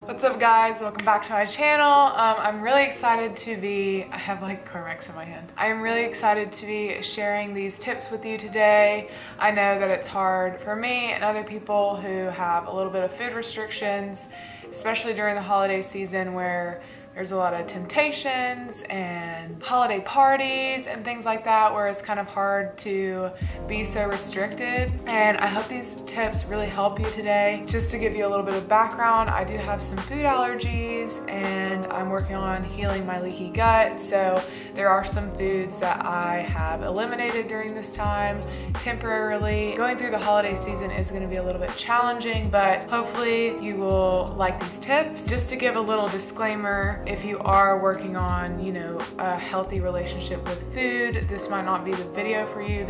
What's up guys, welcome back to my channel. I'm really excited to be, I have like Carmex in my hand. I am really excited to be sharing these tips with you today. I know that it's hard for me and other people who have a little bit of food restrictions, especially during the holiday season where there's a lot of temptations and holiday parties and things like that where it's kind of hard to be so restricted. And I hope these tips really help you today. Just to give you a little bit of background, I do have some food allergies and I'm working on healing my leaky gut. So there are some foods that I have eliminated during this time temporarily. Going through the holiday season is going to be a little bit challenging, but hopefully you will like these tips. Just to give a little disclaimer, if you are working on, a healthy relationship with food, this might not be the video for you.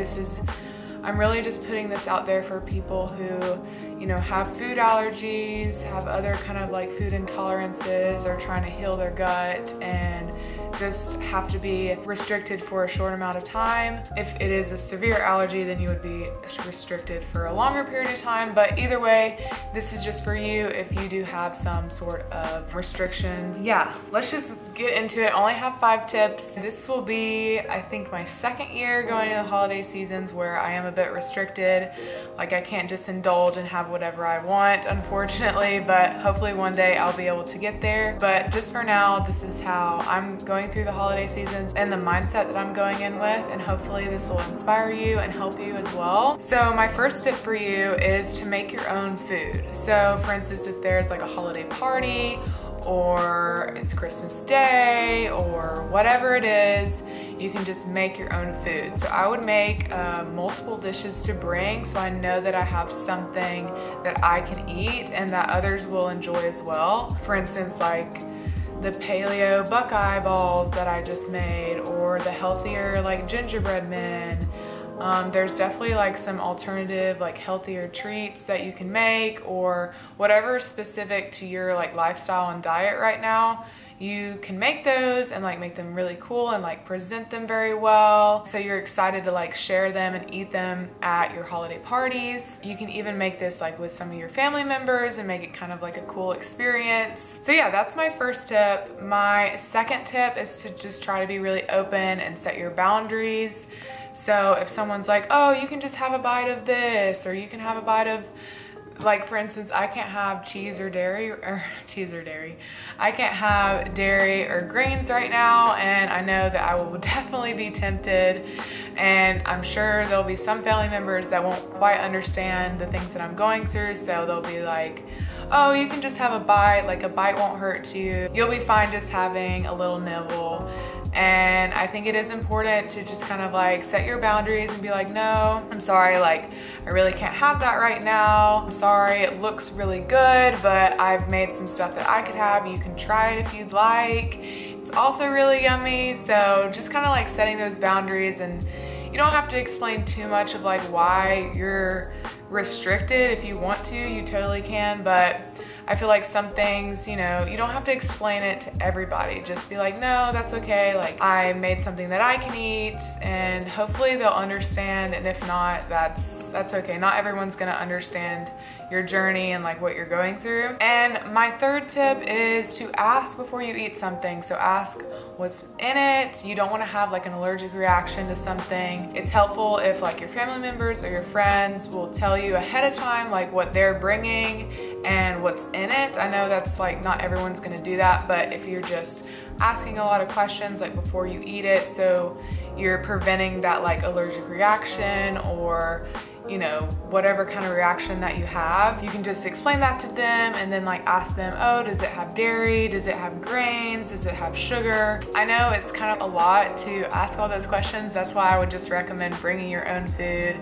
I'm really just putting this out there for people who, have food allergies, have other kind of like food intolerances, are trying to heal their gut and just have to be restricted for a short amount of time. If it is a severe allergy, then you would be restricted for a longer period of time. But either way, this is just for you if you do have some sort of restrictions. Yeah, let's just get into it. I only have 5 tips. This will be, I think, my second year going into the holiday seasons where I am a bit restricted. Like I can't just indulge and have whatever I want, unfortunately, but hopefully one day I'll be able to get there. But just for now, this is how I'm going through the holiday seasons and the mindset that I'm going in with, and hopefully this will inspire you and help you as well. So my first tip for you is to make your own food. So for instance, if there's like a holiday party or it's Christmas Day or whatever it is, you can just make your own food. So I would make multiple dishes to bring so I know that I have something that I can eat and that others will enjoy as well. For instance, like the paleo Buckeye balls that I just made, or the healthier like gingerbread men. There's definitely like some alternative like healthier treats that you can make, or whatever is specific to your like lifestyle and diet right now. You can make those and like make them really cool and like present them very well, so you're excited to like share them and eat them at your holiday parties. You can even make this like with some of your family members and make it kind of like a cool experience. So yeah, that's my first tip. My second tip is to just try to be really open and set your boundaries. So if someone's like, oh, you can just have a bite of this, or you can have a bite of, like for instance, I can't have cheese or dairy, I can't have dairy or grains right now, and I know that I will definitely be tempted, and I'm sure there'll be some family members that won't quite understand the things that I'm going through, so they'll be like, oh, you can just have a bite, like a bite won't hurt you. You'll be fine just having a little nibble. And I think it is important to just kind of like set your boundaries and be like, no, I'm sorry, like I really can't have that right now. I'm sorry, it looks really good, but I've made some stuff that I could have. You can try it if you'd like. It's also really yummy. So just kind of like setting those boundaries, and you don't have to explain too much of like why you're restricted. If you want to, you totally can, but I feel like some things, you don't have to explain it to everybody. Just be like, no, that's okay. Like I made something that I can eat, and hopefully they'll understand. And if not, that's okay. Not everyone's gonna understand your journey and like what you're going through. And my third tip is to ask before you eat something. So ask what's in it. You don't want to have like an allergic reaction to something. It's helpful if like your family members or your friends will tell you ahead of time like what they're bringing and what's in it. I know that's like not everyone's gonna do that, but if you're just asking a lot of questions like before you eat it, so you're preventing that like allergic reaction or whatever kind of reaction that you have, you can just explain that to them and then like ask them, oh, does it have dairy? Does it have grains? Does it have sugar? I know it's kind of a lot to ask all those questions. That's why I would just recommend bringing your own food,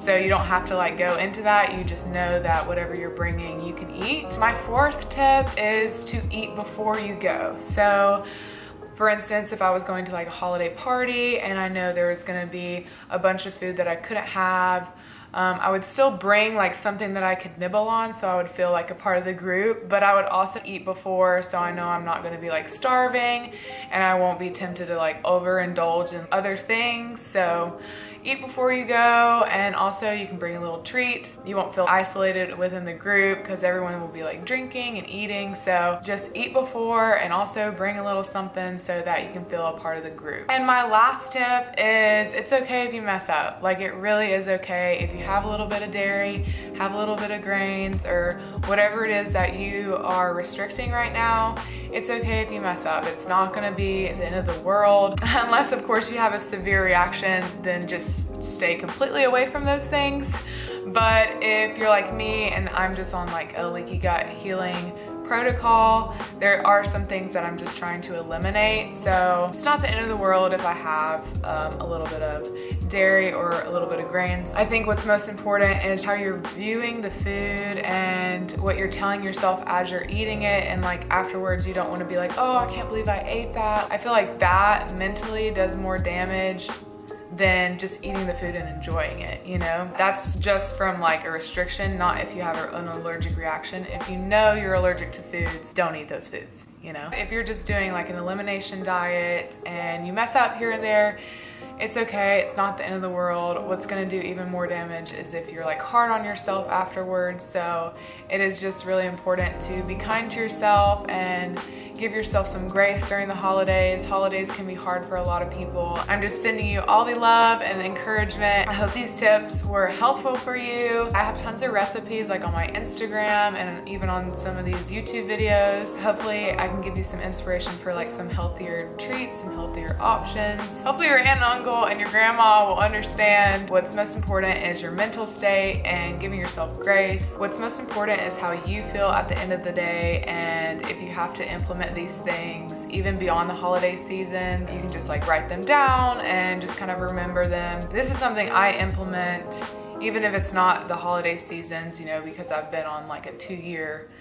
so you don't have to like go into that. You just know that whatever you're bringing, you can eat. My fourth tip is to eat before you go. So for instance, if I was going to like a holiday party and I know there was gonna be a bunch of food that I couldn't have, I would still bring like something that I could nibble on, so I would feel like a part of the group, but I would also eat before, so I know I'm not going to be like starving and I won't be tempted to like overindulge in other things. So eat before you go, and also you can bring a little treat. You won't feel isolated within the group because everyone will be like drinking and eating. So just eat before and also bring a little something so that you can feel a part of the group. And my last tip is it's okay if you mess up. Like, it really is okay if you have a little bit of dairy, have a little bit of grains, or whatever it is that you are restricting right now. It's okay if you mess up. It's not gonna be the end of the world. Unless of course you have a severe reaction, then just stay completely away from those things. But if you're like me and I'm just on like a leaky gut healing protocol, there are some things that I'm just trying to eliminate. So it's not the end of the world if I have a little bit of dairy or a little bit of grains. I think what's most important is how you're viewing the food and what you're telling yourself as you're eating it, and like afterwards you don't want to be like, oh, I can't believe I ate that. I feel like that mentally does more damage than just eating the food and enjoying it, you know? That's just from like a restriction, not if you have an allergic reaction. If you know you're allergic to foods, don't eat those foods, you know? If you're just doing like an elimination diet and you mess up here and there, it's okay, it's not the end of the world. What's gonna do even more damage is if you're like hard on yourself afterwards. So it is just really important to be kind to yourself and give yourself some grace during the holidays. Holidays can be hard for a lot of people. I'm just sending you all the love and encouragement. I hope these tips were helpful for you. I have tons of recipes like on my Instagram and even on some of these YouTube videos. Hopefully I can give you some inspiration for like some healthier treats, some healthier options. Hopefully your aunt and uncle and your grandma will understand what's most important is your mental state and giving yourself grace. What's most important is how you feel at the end of the day, and if you have to implement these things even beyond the holiday season, you can just like write them down and just kind of remember them. This is something I implement even if it's not the holiday seasons, you know, because I've been on like a two-year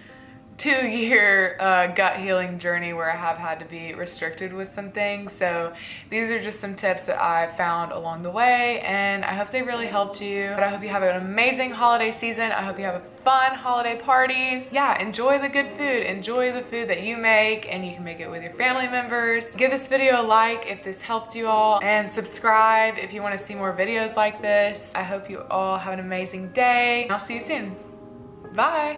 gut healing journey where I have had to be restricted with some things. So these are just some tips that I found along the way, and I hope they really helped you. But I hope you have an amazing holiday season. I hope you have a fun holiday parties. Yeah, enjoy the good food. Enjoy the food that you make, and you can make it with your family members. Give this video a like if this helped you all, and subscribe if you want to see more videos like this. I hope you all have an amazing day. I'll see you soon. Bye.